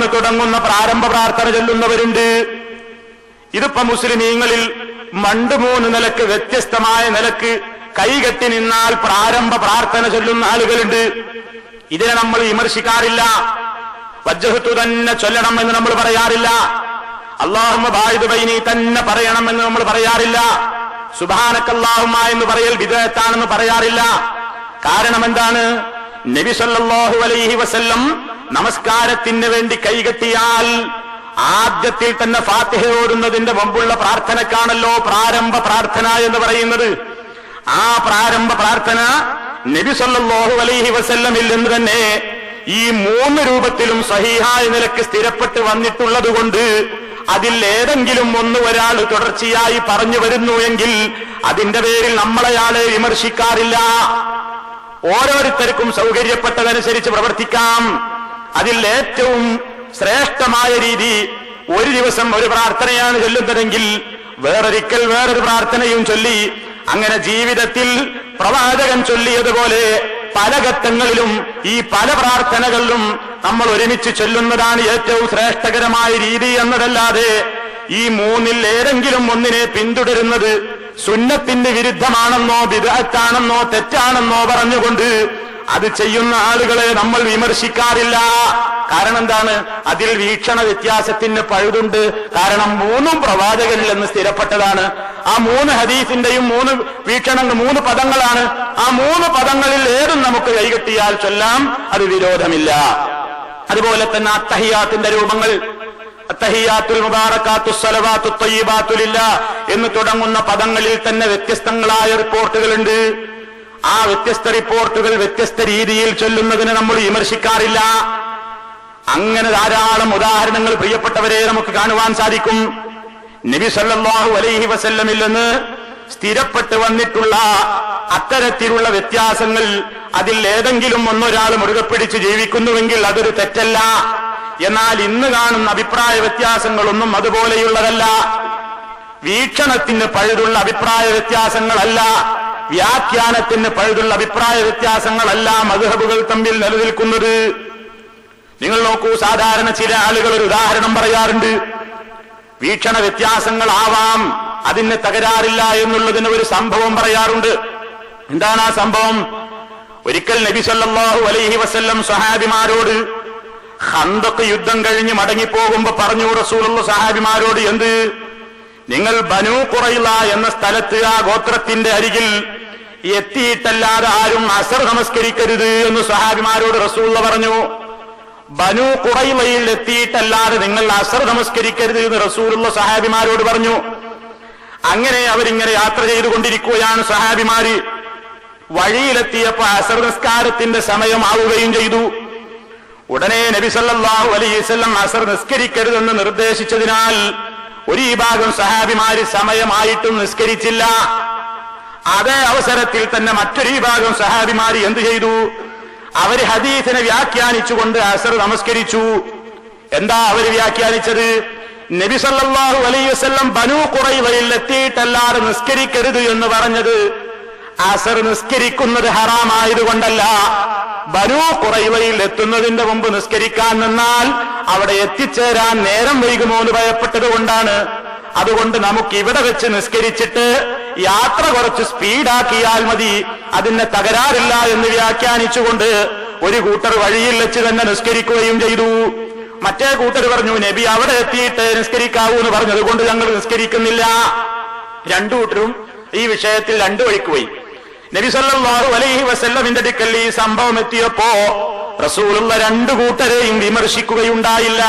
എന്ന് തുടങ്ങുന്ന പ്രാരംഭ പ്രാർത്ഥന ചൊല്ലുന്നവരുണ്ട്. ഇതിപ്പോ മുസ്ലിമീങ്ങളിൽ 2-3 നിലക്ക് വ്യത്യസ്തമായ നിലക്ക് കൈകെട്ടി നിന്നാൽ പ്രാരംഭ പ്രാർത്ഥന ചൊല്ലുന്ന ആളുകളുണ്ട്. ഇതിനെ നമ്മൾ വിമർശിക്കാറില്ല. വജ്ജഹ്തു തന്നെ ചൊല്ലണം എന്ന് നമ്മൾ പറയാറില്ല. അല്ലാഹുമ്മ ബാഇദ് ബൈനി തന്നെ പറയണമെന്ന് നമ്മൾ പറയാറില്ല. സുബ്ഹാനക്കല്ലാഹുമ്മ എന്ന് പറയൽ ബിദ്അത്താണെന്ന് പറയാറില്ല. കാരണം എന്താണ്? നബി സല്ലല്ലാഹു അലൈഹി വസല്ലം നമസ്കാരത്തിന് വേണ്ടി കൈകെട്ടിയാൽ ആദ്യത്തിൽ തന്നെ ഫാത്തിഹ ഓതുന്നതിന്റെ മുമ്പുള്ള പ്രാർത്ഥനക്കാണല്ലോ പ്രാരംഭ പ്രാർത്ഥന എന്ന് പറയുന്നത്. ആ പ്രാരംഭ പ്രാർത്ഥന നബി സല്ലല്ലാഹു അലൈഹി വസല്ലമിൽ നിന്ന് തന്നെ ഈ 3 രൂപത്തിലും സഹീഹായ നിലക്ക് സ്ഥിരപ്പെട്ട് വന്നിട്ടുള്ളത് കൊണ്ട് അതിൽ ഏതെങ്കിലും ഒന്ന് ഒരാൾ തുടർച്ചയായി പറഞ്ഞു വരുന്നു എങ്കിൽ അതിന്റെ പേരിൽ നമ്മളയാളെ വിമർശിക്കാറില്ല. ഓരോരുത്തർക്കും സൗകര്യപ്പെട്ടതനുസരിച്ച് പ്രവർത്തിക്കാം. അതിൽ ഏറ്റവും ശ്രേഷ്ഠമായ രീതി ഒരു ദിവസം ഒരു പ്രാർത്ഥനയാണ് ചൊല്ലുന്നതെങ്കിൽ വേറൊരിക്കൽ വേറൊരു പ്രാർത്ഥനയും ചൊല്ലി അങ്ങനെ ജീവിതത്തിൽ പ്രവാചകൻ ചൊല്ലിയതുപോലെ പല ഘട്ടങ്ങളിലും ഈ പല പ്രാർത്ഥനകളിലും നമ്മൾ ഒരുമിച്ച് ചൊല്ലുന്നതാണ് ഏറ്റവും ശ്രേഷ്ഠകരമായ രീതി എന്നതല്ലാതെ ഈ 3-ൽ ഏതെങ്കിലും ഒന്നിനെ പിന്തുടരുന്നത് സുന്നത്തിന് വിരുദ്ധമാണെന്നോ ബിദ്അത്താണെന്നോ തെറ്റാണെന്നോ പറഞ്ഞുകൊണ്ട് അത് ചെയ്യുന്ന ആളുകളെ നമ്മൾ വിമർശിക്കാറില്ല. കാരണം എന്താണ്? അതിൽ വീക്ഷണ വ്യത്യാസത്തിന് പഴുതുണ്ട്. കാരണം 3ഉം പ്രവാചകനിൽ നിന്ന് സ്ഥിരപ്പെട്ടതാണ്. ആ 3 ഹദീസിന്റെയും 3 വീക്ഷണങ്ങൾ 3 പദങ്ങളാണ്. ആ 3 പദങ്ങളിൽ ഏതും നമുക്ക് കൈകെട്ടിയാൽ ചൊല്ലാം, അത് വിരോധമില്ല. അതുപോലെ തന്നെ അത്തഹിയാത്തിന്റെ രൂപങ്ങൾ, അത്തഹിയാത്തുൽ മുബാറകാത്തുസ് സലവാത്തുത് തയ്യിബാത്തു ലില്ലാഹ് എന്ന് തുടങ്ങുന്ന പദങ്ങളിൽ തന്നെ വ്യത്യസ്തങ്ങളായ റിപ്പോർട്ടുകളുണ്ട്. ആ വ്യത്യസ്ത റിപ്പോർട്ടുകൾ വ്യത്യസ്ത രീതിയിൽ ചൊല്ലുന്നതിന് നമ്മൾ വിമർശിക്കാറില്ല. അങ്ങനെ ധാരാളം ഉദാഹരണങ്ങൾ പ്രിയപ്പെട്ടവരെ നമുക്ക് കാണുവാൻ സാധിക്കും. നബി സല്ലല്ലാഹു അലൈഹി വസല്ലമിൽ നിന്ന് സ്ഥിരപ്പെട്ട് വന്നിട്ടുള്ള അത്തരത്തിലുള്ള വ്യത്യാസങ്ങൾ അതിൽ ഏതെങ്കിലും ഒന്നൊരാൾ മുറുകെ പിടിച്ച് ജീവിക്കുന്നുവെങ്കിൽ അതൊരു തെറ്റല്ല. എന്നാൽ ഇന്ന് കാണുന്ന അഭിപ്രായ വ്യത്യാസങ്ങളൊന്നും അതുപോലെയുള്ളതല്ല. വീക്ഷണത്തിന് പഴുതുള്ള അഭിപ്രായ വ്യത്യാസങ്ങളല്ല, വ്യാഖ്യാനത്തിന് പഴുതുള്ള അഭിപ്രായ വ്യത്യാസങ്ങളല്ല മദ്ഹബുകൾ തമ്മിൽ നിലനിൽക്കുന്നത്. നിങ്ങൾ നോക്കൂ, സാധാരണ ചില ആളുകൾ ഒരു ഉദാഹരണം പറയാറുണ്ട്. വീക്ഷണ വ്യത്യാസങ്ങളാവാം, അതിന് തകരാറില്ല എന്നുള്ളതിന് ഒരു സംഭവം പറയാറുണ്ട്. എന്താണ് ആ സംഭവം? ഒരിക്കൽ നബി സല്ലല്ലാഹു അലൈഹി വസല്ലം സ്വഹാബിമാരോട് ഖന്തഖ് യുദ്ധം കഴിഞ്ഞ് മടങ്ങിപ്പോകുമ്പോ പറഞ്ഞു റസൂലുള്ളാഹി സ്വഹാബിമാരോട്, എന്ത്, നിങ്ങൾ ബനൂ ഖുറൈള എന്ന സ്ഥലത്ത് ആ ഗോത്രത്തിന്റെ അരികിൽ എത്തിയിട്ടല്ലാതെ ആരും അസർ നമസ്കരിക്കരുത് എന്ന് സ്വഹാബിമാരോട് റസൂലുള്ളാഹി പറഞ്ഞു. ബനൂ ഖുറൈളയിൽ എത്തിയിട്ടല്ലാതെ നിങ്ങൾ അസർ നമസ്കരിക്കരുത് എന്ന് റസൂലുള്ളാഹി സ്വഹാബിമാരോട് പറഞ്ഞു. അങ്ങനെ അവരിങ്ങനെ യാത്ര ചെയ്തുകൊണ്ടിരിക്കുകയാണ് സ്വഹാബിമാര്. വഴിയിലെത്തിയപ്പോ അസർ നിസ്കാരത്തിന്റെ സമയമാവുകയും ചെയ്തു. ഉടനെ നബി സല്ലല്ലാഹു അലൈഹി വസല്ലം അസർ നിസ്കരിക്കരുതെന്ന് നിർദ്ദേശിച്ചതിനാൽ ഒരു വിഭാഗം സഹാബിമാര് സമയമായിട്ടും നിസ്കരിച്ചില്ല. അതേ അവസരത്തിൽ തന്നെ മറ്റൊരു വിഭാഗം സഹാബിമാര് എന്തു ചെയ്തു? അവര് ഹദീസിനെ വ്യാഖ്യാനിച്ചുകൊണ്ട് അസർ നമസ്കരിച്ചു. എന്താ അവര് വ്യാഖ്യാനിച്ചത്? നബി സല്ലല്ലാഹു അലൈഹി വസല്ലം ബനൂ ഖുറൈളയിൽ എത്തിയിട്ടല്ലാതെ നിസ്കരിക്കരുത് എന്ന് പറഞ്ഞത് അസർ നിസ്കരിക്കുന്നത് ഹറാമായതുകൊണ്ടല്ല, ബനൂ ഖുറൈളയിൽ എത്തുന്നതിന്റെ മുമ്പ് നിസ്കരിക്കാൻ നിന്നാൽ അവിടെ എത്തിച്ചേരാൻ നേരം വൈകുമോ എന്ന് ഭയപ്പെട്ടത് കൊണ്ടാണ്. അതുകൊണ്ട് നമുക്ക് ഇവിടെ വെച്ച് നിസ്കരിച്ചിട്ട് യാത്ര കുറച്ച് സ്പീഡാക്കിയാൽ മതി, അതിന് തകരാറില്ല എന്ന് വ്യാഖ്യാനിച്ചുകൊണ്ട് ഒരു കൂട്ടർ വഴിയിൽ വെച്ച് തന്നെ നിസ്കരിക്കുകയും ചെയ്തു. മറ്റേ കൂട്ടർ പറഞ്ഞു, നബി അവിടെ എത്തിയിട്ട് നിസ്കരിക്കാവൂ എന്ന് പറഞ്ഞത് കൊണ്ട് ഞങ്ങൾ നിസ്കരിക്കുന്നില്ല. രണ്ടു കൂട്ടരും ഈ വിഷയത്തിൽ രണ്ടു വഴിക്ക് പോയി. നബി സല്ലല്ലാഹു അലൈഹി വസല്ലമിന്റെ അടുക്കൽ ഈ സംഭവം എത്തിയപ്പോ റസൂലുള്ള രണ്ടു കൂട്ടരെയും വിമർശിക്കുകയുണ്ടായില്ല.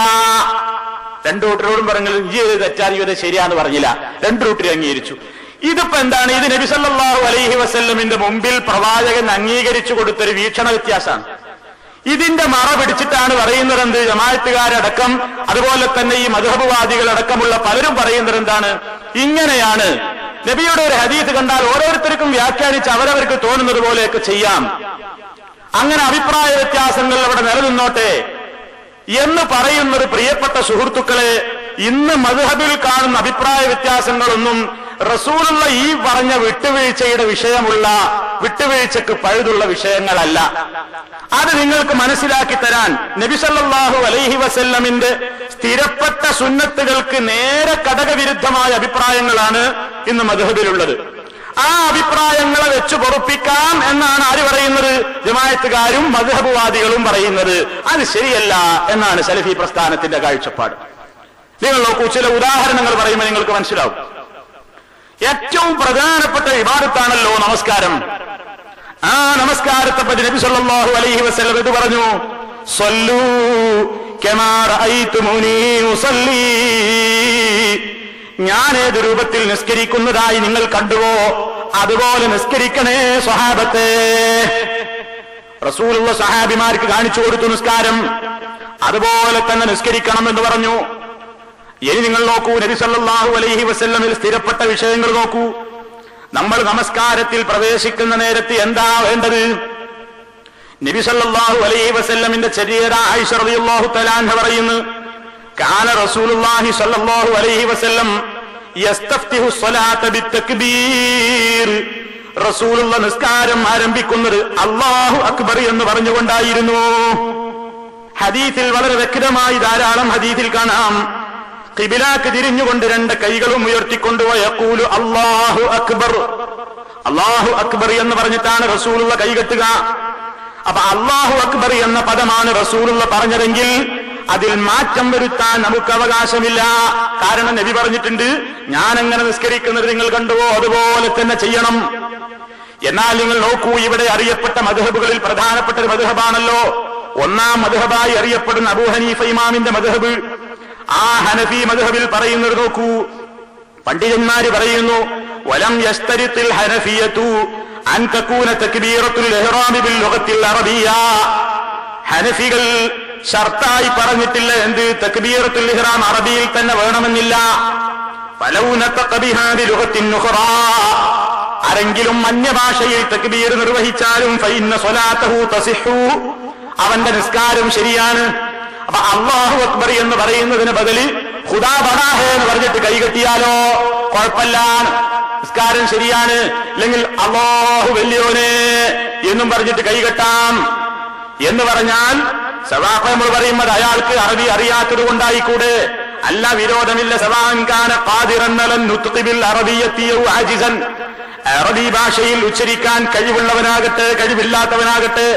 രണ്ടു കൂട്ടരോടും പറഞ്ഞു, ഈ തെറ്റാരിയത് ശരിയാന്ന് പറഞ്ഞില്ല. രണ്ടു കൂട്ടരെ അംഗീകരിച്ചു. ഇതിപ്പോ എന്താണ്? ഇത് നബി സല്ലല്ലാഹു അലൈഹി വസല്ലമിന്റെ മുമ്പിൽ പ്രവാചകൻ അംഗീകരിച്ചു കൊടുത്തൊരു വീക്ഷണ വ്യത്യാസമാണ്. ഇതിന്റെ മറ പിടിച്ചിട്ടാണ് പറയുന്നത് എന്ത്? ജമാഅത്തുകാരടക്കം അതുപോലെ തന്നെ ഈ മദ്ഹബുവാദികളടക്കമുള്ള പലരും പറയുന്നത് എന്താണ്? ഇങ്ങനെയാണ്, നബിയുടെ ഒരു ഹദീസ് കണ്ടാൽ ഓരോരുത്തർക്കും വ്യാഖ്യാനിച്ച് അവരവർക്ക് തോന്നുന്നത് പോലെയൊക്കെ ചെയ്യാം, അങ്ങനെ അഭിപ്രായ വ്യത്യാസങ്ങൾ അവിടെ നിലനിന്നോട്ടെ എന്ന് പറയുന്നത്. പ്രിയപ്പെട്ട സുഹൃത്തുക്കളെ, ഇന്ന് മദ്ഹബിൽ കാണുന്ന അഭിപ്രായ വ്യത്യാസങ്ങളൊന്നും റസൂലുള്ള ഈ പറഞ്ഞ വിട്ടുവീഴ്ചയുടെ വിഷയമുള്ള വിട്ടുവീഴ്ചക്ക് പഴുതുള്ള വിഷയങ്ങളല്ല. അത് നിങ്ങൾക്ക് മനസ്സിലാക്കി തരാൻ നബി സല്ലല്ലാഹു അലൈഹി വസല്ലമിന്റെ സ്ഥിരപ്പെട്ട സുന്നത്തുകൾക്ക് നേരെ കടകവിരുദ്ധമായ അഭിപ്രായങ്ങളാണ് ഇന്ന് മദ്ഹബിലുള്ളത്. ആ അഭിപ്രായങ്ങളെ വെച്ച് പൊറുപ്പിക്കാം എന്നാണ് ആര് പറയുന്നത്? ജമാഅത്തുകാരും മദ്ഹബുവാദികളും പറയുന്നത്. അത് ശരിയല്ല എന്നാണ് സലഫി പ്രസ്ഥാനത്തിന്റെ കാഴ്ചപ്പാട്. നിങ്ങൾ നോക്കൂ, ചില ഉദാഹരണങ്ങൾ പറയുമ്പോൾ നിങ്ങൾക്ക് മനസ്സിലാവും. ഏറ്റവും പ്രധാനപ്പെട്ട ഇബാദത്താണല്ലോ നമസ്കാരം. ആ നമസ്കാരത്തെ പറ്റി നബി സല്ലല്ലാഹു അലൈഹി വസല്ലം ഇത് പറഞ്ഞു, സ്വല്ലൂ കമാ റഅയ്തുമൂനി ഉസല്ലി. ഞാൻ ഏത് രൂപത്തിൽ നിസ്കരിക്കുന്നതായി നിങ്ങൾ കണ്ടുവോ അതുപോലെ നിസ്കരിക്കണേ സ്വഹാബത്തെ. റസൂലുള്ള സഹാബിമാർക്ക് കാണിച്ചു കൊടുത്തു നിസ്കാരം, അതുപോലെ തന്നെ നിസ്കരിക്കണം എന്ന് പറഞ്ഞു. ഇനി നിങ്ങൾ നോക്കൂ, നബി സല്ലല്ലാഹു അലൈഹി വസല്ലമിൽ സ്ഥിരപ്പെട്ട വിഷയങ്ങൾ നോക്കൂ. നമ്മൾ നമസ്കാരത്തിൽ പ്രവേശിക്കുന്ന നേരത്ത് എന്താ വേണ്ടത്? നബി സല്ലല്ലാഹു അലൈഹി വസല്ലമിന്റെ ചര്യ ആയിഷ റളിയല്ലാഹു തആല അൻഹ പറയുന്നു, കാന റസൂലുള്ളാഹി സ്വല്ലല്ലാഹു അലൈഹി വസല്ലം യസ്തഫ്തിഹു സ്വലാത ബിത്തക്ബീർ. റസൂലുള്ള നിസ്കാരം ആരംഭിക്കുന്നത് അല്ലാഹു അക്ബർ എന്ന് പറഞ്ഞുകൊണ്ടായിരുന്നു. ഹദീസിൽ വളരെ വ്യക്തമായി ധാരാളം ഹദീസിൽ കാണാം, ഖിബിലക്ക് തിരിഞ്ഞുകൊണ്ട് രണ്ട് കൈകളും ഉയർത്തിക്കൊണ്ട് യഖൂലു അല്ലാഹു അക്ബർ. അല്ലാഹു അക്ബർ എന്ന് പറഞ്ഞിട്ടാണ് റസൂലുള്ള കൈകെട്ടുക. അപ്പൊ അല്ലാഹു അക്ബർ എന്ന പദമാണ് റസൂലുള്ള പറഞ്ഞതെങ്കിൽ അതിൽ മാറ്റം വരുത്താൻ നമുക്ക് അവകാശമില്ല. കാരണം നബി പറഞ്ഞിട്ടുണ്ട്, ഞാൻ എങ്ങനെ നിസ്കരിക്കുന്നത് നിങ്ങൾ കണ്ടുവോ അതുപോലെ തന്നെ ചെയ്യണം. എന്നാൽ നിങ്ങൾ നോക്കൂ, ഇവിടെ അറിയപ്പെട്ട മദ്ഹബുകളിൽ പ്രധാനപ്പെട്ട ഒരു മദ്ഹബാണല്ലോ ഒന്നാം മദ്ഹബായി അറിയപ്പെടുന്ന അബൂ ഹനീഫ ഇമാമിന്റെ മദ്ഹബ്. ആ ഹനഫി മദ്ഹബിൽ പറയുന്നത് നോക്കൂ, പണ്ഡിതന്മാര് പറയുന്നു, വലം യസ്തരിത്തിൽ ഹനഫിയതു അൻ തകൂന തക്ബീറത്തുൽ ഇഹ്റാം ബിൽ ലുഗത്തിൽ അറബിയ്യ. ഹനഫികൾ ഷർത്തായി പറഞ്ഞിട്ടില്ല എന്ത്? തക്ബീറത്തുൽ ഇഹ്റാം അറബിയിൽ തന്നെ വേണമെന്നില്ല. ഫലൗ നതഖ ബിഹാ ബി ലുഗത്തിൻ ഉഖറാ. ആരെങ്കിലും അന്യഭാഷയിൽ തക്ബീർ നിർവഹിച്ചാലും ഫഇന്ന സ്വലാതഹു തസിഹു, അവന്റെ നിസ്കാരം ശരിയാണ്. അപ്പൊ അല്ലാഹു അക്ബർ എന്ന് പറയുന്നതിന് ബദല് ഖുദാ ബടാ ഹേ എന്ന് പറഞ്ഞിട്ട് കൈകെട്ടിയാലോ കുഴപ്പമില്ല, നിസ്കാരം ശരിയാണ്. അല്ലെങ്കിൽ അല്ലാഹു വലിയോനെ എന്നും പറഞ്ഞിട്ട് കൈകെട്ടാം എന്ന് പറഞ്ഞാൽ സവാഖ നമ്മൾ പറയുന്നത് അയാൾക്ക് അറബി അറിയാത്തത് കൊണ്ടായിക്കൂടെ? അല്ല, വിരോധമില്ല. സവാൻകാന ഖാദിറൻ അലൻ നുത്ഖി ബിൽ അറബിയ്യത്തി ഔ ആജിസൻ. അറബി ഭാഷയിൽ ഉച്ചരിക്കാൻ കഴിവുള്ളവനാകട്ടെ കഴിവില്ലാത്തവനാകട്ടെ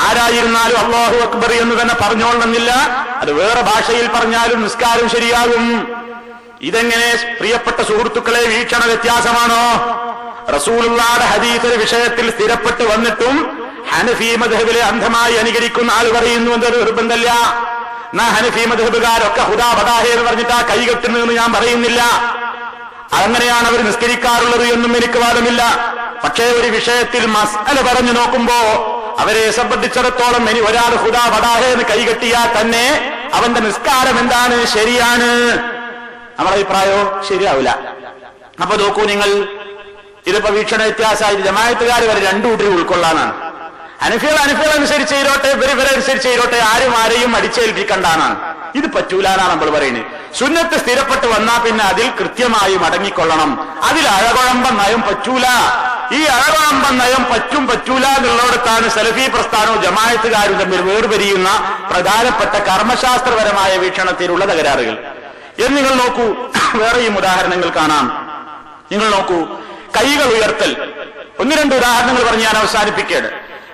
ആരായിരുന്നാലും അല്ലാഹു അക്ബർ എന്ന് തന്നെ പറഞ്ഞോളണമെന്നില്ല. അത് വേറെ ഭാഷയിൽ പറഞ്ഞാലും നിസ്കാരം ശരിയാകും. ഇതെങ്ങനെ പ്രിയപ്പെട്ട സുഹൃത്തുക്കളെ വീക്ഷണ വ്യത്യാസമാണോ? റസൂലുള്ളാഹിയുടെ ഹദീസിന്റെ വിഷയത്തിൽ സ്ഥിരപ്പെട്ട് വന്നിട്ടും ഹനഫി മദ്ഹബിലെ അന്ധമായി അനുകരിക്കുന്ന ആൾ പറയുന്നു എന്തൊരു നിർബന്ധമില്ല. എന്നാ ഹനഫി മദ്ഹബുകാരൊക്കെ ഹുദാ ബദാഹേ എന്ന് പറഞ്ഞിട്ടാ കൈകെട്ടുന്നതെന്ന് ഞാൻ പറയുന്നില്ല. അങ്ങനെയാണ് അവർ നിസ്കരിക്കാറുള്ളത് എന്നും എനിക്ക് വാദമില്ല. പക്ഷേ ഒരു വിഷയത്തിൽ മസ്അല പറഞ്ഞു നോക്കുമ്പോ അവരെ സംബന്ധിച്ചിടത്തോളം ഇനി ഒരാൾ ഹുദാ ബദാഹേ എന്ന് കൈകെട്ടിയാൽ തന്നെ അവന്റെ നിസ്കാരം എന്താണ്? ശരിയാണ്. നമ്മുടെ അഭിപ്രായോ ശരിയാവില്ല. അപ്പൊ നോക്കൂ നിങ്ങൾ, ഇതിപ്പോ വീക്ഷണ വ്യത്യാസമായി ജമാഅത്തുകാർ വരെ രണ്ടു കൂട്ടരും ഉൾക്കൊള്ളാനാണ്. ഹനഫികൾ അനുസരിച്ച് ചെയ്തോട്ടെ, ഇവരെ അനുസരിച്ച് ചെയ്തോട്ടെ, ആരും ആരെയും അടിച്ചേൽപ്പിക്കണ്ടാനാണ്. ഇത് പറ്റൂലാനാണ് നമ്മൾ പറയുന്നത്. സുന്നത്ത് സ്ഥിരപ്പെട്ട് വന്നാ പിന്നെ അതിൽ കൃത്യമായി മടങ്ങിക്കൊള്ളണം. അതിൽ അഴകുഴമ്പം നയം പറ്റൂല. ഈ അഴകുഴമ്പം നയം പറ്റൂല എന്നുള്ളിടത്താണ് സലഫി പ്രസ്ഥാനവും ജമാഅത്തുകാരും തമ്മിൽ വേർപിരിയുന്ന പ്രധാനപ്പെട്ട കർമ്മശാസ്ത്രപരമായ വീക്ഷണത്തിലുള്ള തകരാറുകൾ. എന്ന് നിങ്ങൾ നോക്കൂ, വേറെയും ഉദാഹരണങ്ങൾ കാണാം. നിങ്ങൾ നോക്കൂ, കൈകൾ ഉയർത്തൽ. ഒന്ന് രണ്ട് ഉദാഹരണങ്ങൾ പറഞ്ഞ് ഞാൻ അവസാനിപ്പിക്കുകയാണ്.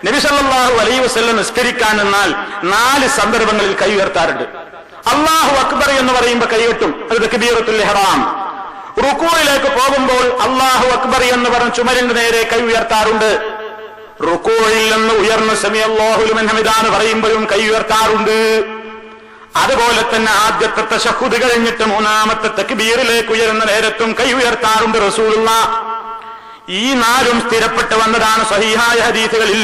നബി സല്ലല്ലാഹു അലൈഹി വസല്ലം നിസ്കരിക്കാൻ നിന്നാൽ 4 സന്ദർഭങ്ങളിൽ കൈ ഉയർത്താറുണ്ട്. അല്ലാഹു അക്ബർ എന്ന് പറയുമ്പോൾ കൈകെട്ടും, അത് തക്ബീറത്തുൽ ഇഹ്റാം. റുകൂഇലേക്ക് പോകുമ്പോൾ അല്ലാഹു അക്ബർ എന്ന് പറഞ്ഞ് ചുമരിന്റെ നേരെ കൈ ഉയർത്താറുണ്ട്. റുകൂഇൽ നിന്ന് ഉയർന്ന് സമിഅല്ലാഹു ലിമൻ ഹമിദാന്ന് പറയുമ്പോഴും കൈ ഉയർത്താറുണ്ട്. അതുപോലെ തന്നെ ആദ്യത്തെ തശഹ്ഹുദ് കഴിഞ്ഞിട്ട് 3ാമത്തെ തക്ബീറിലേക്ക് ഉയരുന്ന നേരത്തും കൈ ഉയർത്താറുണ്ട് റസൂലുള്ളാഹ്. ഈ 4ഉം സ്ഥിരപ്പെട്ട് വന്നതാണ് സ്വഹീഹായ ഹദീസുകളിൽ.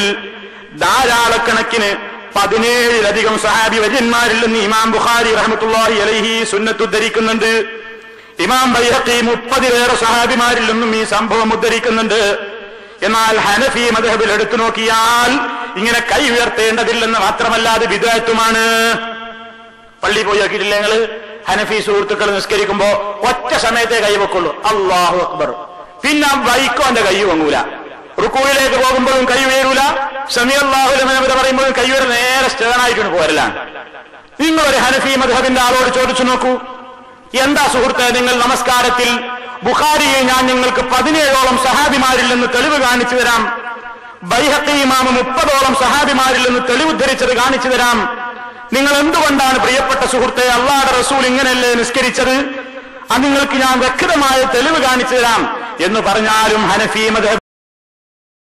ധാരാളക്കണക്കിന് 17-ലധികം സഹാബി വര്യന്മാരിൽ നിന്ന് ഇമാം ബുഖാരി റഹ്മത്തുള്ളാഹി അലൈഹി സുന്നത്ത് ഉദ്ധരിക്കുന്നുണ്ട്. ഇമാം ബൈഹഖി 30-ലേറെ സഹാബിമാരിൽ നിന്നും ഈ സംഭവം ഉദ്ധരിക്കുന്നുണ്ട്. എന്നാൽ ഹനഫി മദ്ഹബിൽ എടുത്തു നോക്കിയാൽ ഇങ്ങനെ കൈ ഉയർത്തേണ്ടതില്ലെന്ന് മാത്രമല്ല അത് ബിദ്അത്തുമാണ്. പള്ളി പോയി നോക്കിയിട്ടില്ല ഞങ്ങള്? ഹനഫി സുഹൃത്തുക്കൾ നിസ്കരിക്കുമ്പോ ഒറ്റ സമയത്തെ കൈവെക്കുള്ളൂ, അല്ലാഹു അക്ബർ. പിന്നെ വൈക്കോന്റെ കൈ വങ്ങൂല. റുക്കൂയിലേക്ക് പോകുമ്പോഴും കൈ ഉയരൂല, സമീഅല്ലാഹു ലിമൻ ഹമിദ പറയുമ്പോഴും കൈ ഉയരെ നേരെ സ്റ്റേണായിട്ടാണ് പോരലാണ്. നിങ്ങളൊരു ഹനഫി മദ്ഹബിന്റെ ആളോട് ചോദിച്ചു നോക്കൂ, എന്താ സുഹൃത്തെ നിങ്ങൾ നമസ്കാരത്തിൽ ബുഖാരിയിൽ ഞാൻ നിങ്ങൾക്ക് 17ഓളം സഹാബിമാരിൽ നിന്ന് തെളിവ് കാണിച്ചു തരാം, ബൈഹഖി ഇമാമ് 30ഓളം സഹാബിമാരിൽ നിന്ന് തെളിവ് ഉദ്ധരിച്ചത് കാണിച്ചു തരാം. നിങ്ങൾ എന്തുകൊണ്ടാണ് പ്രിയപ്പെട്ട സുഹൃത്തെ അല്ലാഹുവിന്റെ റസൂൽ ഇങ്ങനെയല്ലേ നിസ്കരിച്ചത്, അത് നിങ്ങൾക്ക് ഞാൻ വ്യക്തമായ തെളിവ് കാണിച്ചു തരാം എന്ന് പറഞ്ഞാലും ഹനഫി മദ്ഹബ്